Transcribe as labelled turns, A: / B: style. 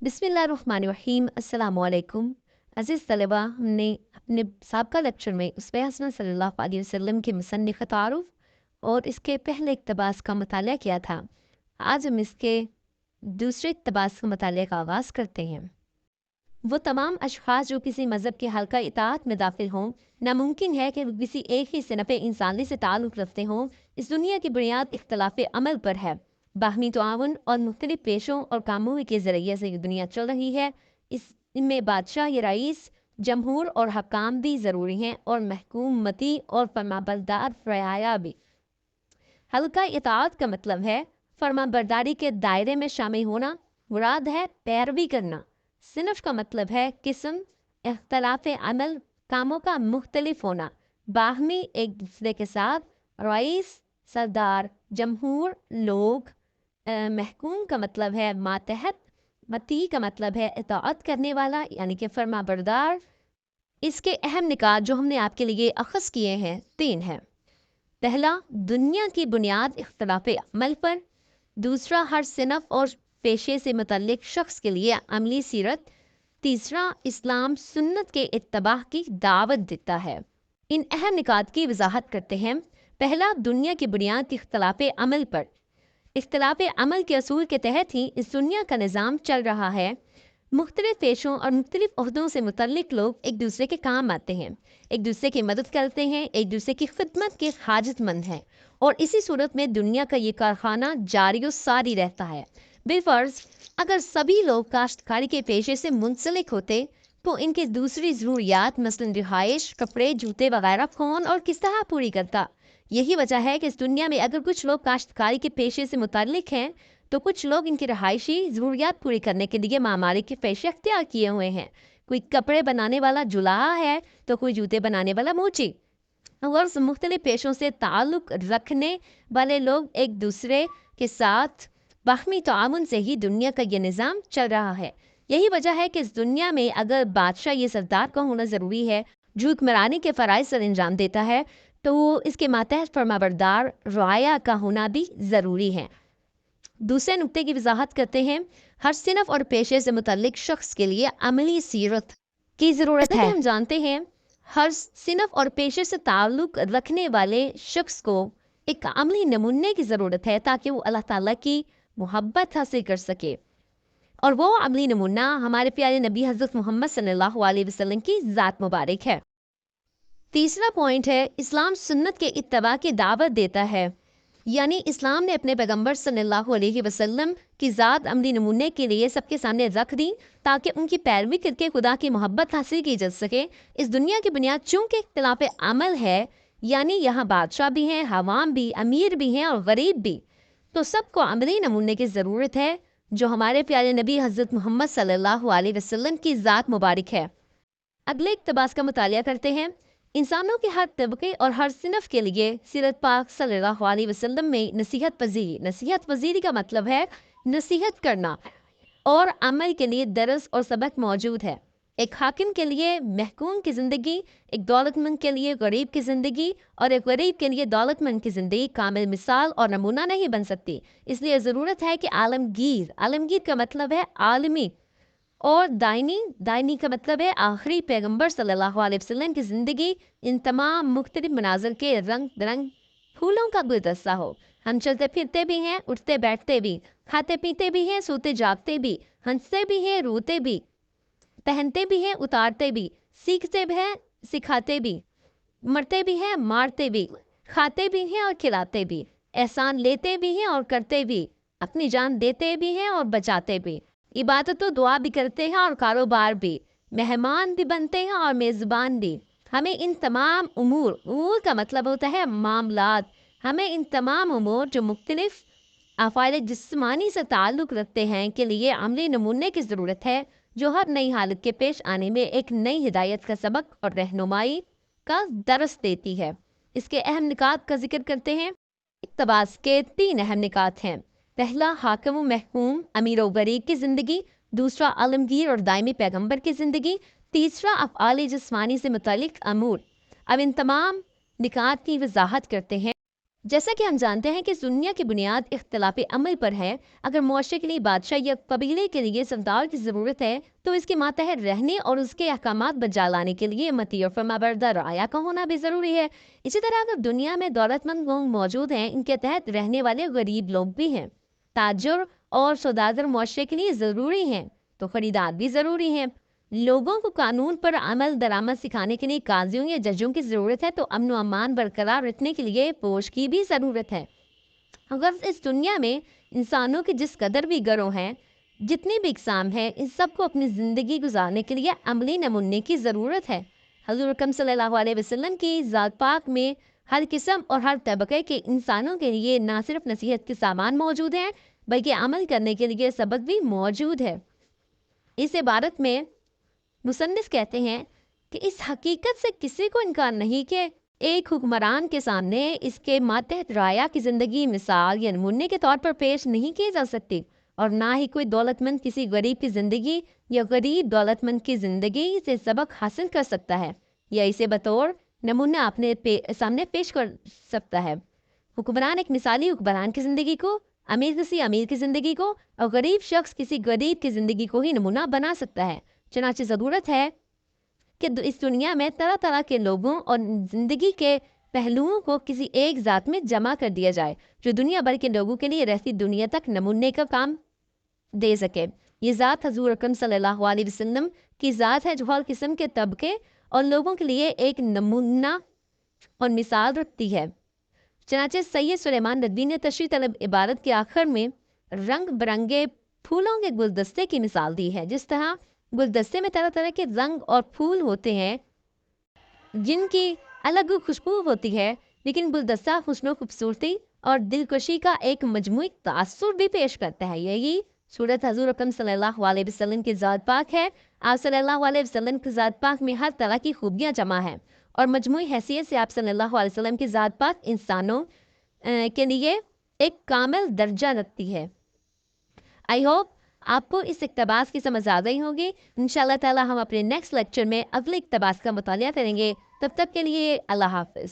A: बिस्मिल्लाहिर्रहमानिर्रहीम। अस्सलामुअलैकुम। अज़ीज़ तलबा, हमने अपने साबका लेक्चर में उसवे हसन सल्लल्लाहु अलैहि वसल्लम के मुसन्निफ़ तारुफ़ और इसके पहले इक़्तिबास का मुताला किया था। आज हम इसके दूसरे इक़्तिबास का मुताले का आगाज़ करते हैं। वो तमाम अशख़ास जो किसी मज़हब के हल्का इताअत में दाखिल हों, नामुमकिन है कि वो किसी एक ही सिनफ़ इंसानी से ताल्लुक़ रखते हों। इस दुनिया की बुनियाद इख्तलाफ़ अमल पर है। बाहमी ताउन और मुख्तलिफ़ पेशों और कामों के ज़रिए से ये दुनिया चल रही है। इनमें बादशाह या रईस, जमहूर और हकाम भी ज़रूरी हैं और महकूमती और फरमाबरदार रआया भी। हल्का इताअत का मतलब है फरमाबरदारी के दायरे में शामिल होना, मुराद है पैरवी करना। सिनफ का मतलब है किस्म, इख्तलाफ अमल, कामों का मुख्तलिफ होना, बाहमी एक दूसरे के साथ। रईस सरदार, जमहूर लोग। महकूम का मतलब है मातहत, मती का मतलब है इताअत करने वाला यानी कि फरमाबरदार। इसके अहम निकात जो हमने आपके लिए अखज़ किए हैं 3 हैं। पहला, दुनिया की बुनियाद इख्तलाफ अमल पर। दूसरा, हर सिनफ और पेशे से मुतल्लिक शख्स के लिए अमली सीरत। तीसरा, इस्लाम सुन्नत के इत्तबाह की दावत देता है। इन अहम निकात की वजाहत करते हैं। पहला, दुनिया की बुनियाद इख्तलाफ अमल पर। इख्तलाफ अमल के असूल के तहत ही इस दुनिया का निज़ाम चल रहा है। मुख्तलिफ पेशों और मुख्तलिफ ओहदों से मुतल्लिक लोग एक दूसरे के काम आते हैं, एक दूसरे की मदद करते हैं, एक दूसरे की खिदमत के हाजतमंद हैं और इसी सूरत में दुनिया का ये कारखाना जारी और सारी रहता है। बेफर्ज अगर सभी लोग काश्तकारी के पेशे से मुंसलिक होते तो इनके दूसरी ज़रूरियात मसलन रिहाइश, कपड़े, जूते वगैरह कौन और किस तरह पूरी करता। यही वजह है कि इस दुनिया में अगर कुछ लोग काश्तकारी के पेशे से मुतल्लिक हैं तो कुछ लोग इनकी रहायशी ज़रूरियात पूरी करने के लिए मामारी के पेशे अख्तियार किए हुए हैं। कोई कपड़े बनाने वाला जुलाहा है तो कोई जूते बनाने वाला मोची। और मुख्तलिफ पेशों से ताल्लुक़ रखने वाले लोग एक दूसरे के साथ बाहमी ताउन से ही दुनिया का ये निज़ाम चल रहा है। यही वजह है कि इस दुनिया में अगर बादशाह ये सरदार का होना ज़रूरी है जो हुक्मरानी के फ़राइज़ सर अंजाम देता है, तो इसके मातहत फरमाबरदार रआया का होना भी ज़रूरी है। दूसरे नुक्ते की वजाहत करते हैं। हर सिनफ और पेशे से मुतल्लिक शख्स के लिए अमली सीरत की ज़रूरत है। हम जानते हैं हर सिनफ और पेशे से ताल्लुक़ रखने वाले शख्स को एक अमली नमूने की ज़रूरत है ताकि वो अल्लाह ताला की मोहब्बत हासिल कर सके। और वो अमली नमूना हमारे प्यारे नबी हज़रत मोहम्मद सल्लल्लाहु अलैहि वसल्लम की ज़ात मुबारक है। तीसरा पॉइंट है, इस्लाम सुन्नत के इत्तबा की दावत देता है, यानी इस्लाम ने अपने पैगंबर सल्लल्लाहु अलैहि वसल्लम की ज़ात अमली नमूने के लिए सबके सामने रख दी ताकि उनकी पैरवी करके खुदा की मोहब्बत हासिल की जा सके। इस दुनिया की बुनियाद चूँकि इख्तिलाफ अमल है, यानी यहाँ बादशाह भी हैं, हवाम भी, अमीर भी हैं और गरीब भी, तो सबको अमली नमूने की ज़रूरत है जो हमारे प्यारे नबी हज़रत मोहम्मद सल्लल्लाहु अलैहि वसल्लम की ज़ात मुबारक है। अगले इक़्तिबास का मुतालिया करते हैं। इंसानों के हर तबके और हर सिनफ के लिए सीरत पाक सल्लल्लाहु अलैहि वसल्लम में नसीहत पजीरी का मतलब है नसीहत करना और अमल के लिए दरस और सबक मौजूद है। एक हाकिम के लिए महकूम की ज़िंदगी, एक दौलतमंद के लिए गरीब की ज़िंदगी और एक गरीब के लिए दौलतमंद की ज़िंदगी कामिल मिसाल और नमूना नहीं बन सकती। इसलिए ज़रूरत है कि आलमगीर का मतलब है आलमी और दाइनी का मतलब है आखिरी पैगंबर सल्लल्लाहु अलैहि वसल्लम की ज़िंदगी इन तमाम मुख्तलिफ मनाज़िर के रंग बिरंग फूलों का गुलदस्ता हो। हम चलते फिरते भी हैं, उठते बैठते भी, खाते पीते भी हैं, सोते जागते भी, हंसते भी हैं, रोते भी, पहनते भी हैं, उतारते भी, सीखते भी हैं, सिखाते भी, मरते भी हैं, मारते भी, खाते भी हैं और खिलाते भी, एहसान लेते भी हैं और करते भी, अपनी जान देते भी हैं और बचाते भी, इबादत और दुआ भी करते हैं और कारोबार भी, मेहमान भी बनते हैं और मेज़बान भी। हमें इन तमाम उमूर का मतलब होता है मामलात। हमें इन तमाम उमूर जो मुख्तलिफ अफ़ाइल जिस्मानी से ताल्लुक़ रखते हैं के लिए अमली नमूने की ज़रूरत है जो हर नई हालत के पेश आने में एक नई हिदायत का सबक और रहनुमाई का दरस देती है। इसके अहम निकात का जिक्र करते हैं। इक़्तिबास के 3 अहम निकात हैं। पहला, हाकिम व महकूम, अमीर व गरीब की ज़िंदगी। दूसरा, आलमगीर और दायमी पैगंबर की ज़िंदगी। तीसरा, अफ़आल जिस्मानी से मुतालिक अमूर। अब इन तमाम निकात की वजाहत करते हैं। جیسا کہ ہم جانتے ہیں کہ اس دنیا کی بنیاد اختلاف عمل پر ہے، اگر معاشرے کے لیے بادشاہ یا قبیلے کے لیے سردار کی ضرورت ہے تو اس کے ماتحت رہنے اور اس کے احکامات بجا لانے کے لیے مطیع اور فرمانبردار رعایا کا ہونا بھی ضروری ہے۔ اسی طرح اگر دنیا میں دولت مند لوگ موجود ہیں، ان کے تحت رہنے والے غریب لوگ بھی ہیں۔ تاجر اور سوداگر معاشرے کے لیے ضروری ہیں تو خریدار بھی ضروری ہیں۔ لوگوں کو قانون پر عمل درآمد سکھانے کے لیے قاضیوں یا ججوں کی ضرورت ہے تو امن و امان برقرار رکھنے کے لیے فوج کی بھی ضرورت ہے۔ اگر اس دنیا میں انسانوں کے جس قدر بھی گروہ ہیں، جتنی بھی اقسام ہیں، ان سب کو اپنی زندگی گزارنے کے لیے عملی نمونے کی ضرورت ہے۔ حضور اکرم صلی اللہ علیہ وسلم کی ذات پاک میں ہر قسم اور ہر طبقے کے انسانوں کے لیے نہ صرف نصیحت کے سامان موجود ہیں بلکہ عمل کرنے کے لیے سبق بھی موجود ہے۔ اس عبارت میں مصنف کہتے ہیں کہ اس حقیقت سے کسی کو انکار نہیں کہ ایک حکمران کے سامنے اس کے ماتحت رعایا کی زندگی مثال یا نمونے کے طور پر پیش نہیں کی جا سکتی، اور نہ ہی کوئی دولت مند کسی غریب کی زندگی یا غریب دولت مند کی زندگی سے سبق حاصل کر سکتا ہے یا اسے بطور نمونہ اپنے سامنے پیش کر سکتا ہے۔ حکمران ایک مثالی حکمران کی زندگی کو، امیر کسی امیر کی زندگی کو اور غریب شخص کسی غریب کی زندگی کو ہی نمونہ بنا سکتا ہے۔ چنانچہ ضرورت ہے کہ اس دنیا میں طرح طرح کے لوگوں اور زندگی کے پہلوؤں کو کسی ایک ذات میں جمع کر دیا جائے جو دنیا بھر کے لوگوں کے لیے رہتی دنیا تک نمونے کا کام دے سکے۔ یہ ذات حضور اکرم صلی اللہ علیہ وسلم کی ذات ہے جو ہر قسم کے طبقے اور لوگوں کے لیے ایک نمونہ اور مثال رکھتی ہے۔ چنانچہ سید سلیمان ندوی نے تشریح طلب عبارت کے آخر میں رنگ برنگے پھولوں کے گلدستے کی مثال دی ہے۔ جس طرح گلدستے میں طرح طرح کے رنگ اور پھول ہوتے ہیں جن کی الگ خوشبو ہوتی ہے، لیکن گلدستہ حسن و خوبصورتی اور دلکشی کا ایک مجموعی تاثر بھی پیش کرتا ہے۔ یہی صورت حضور اکرم صلی اللہ علیہ وسلم کی ذات پاک ہے۔ آپ صلی اللہ علیہ وسلم کی ذات پاک میں ہر طرح کی خوبیاں جمع ہیں اور مجموعی حیثیت سے آپ صلی اللہ علیہ وسلم کی ذات پاک انسانوں کے لیے ایک کامل درجہ رکھتی ہے۔ آئی ہوپ آپ کو اس اقتباس کی سمجھ آ گئی ہوگی۔ انشاءاللہ تعالی ہم اپنے نیکسٹ لیکچر میں اگلے اقتباس کا مطالعہ کریں گے۔ تب تک کے لیے اللہ حافظ۔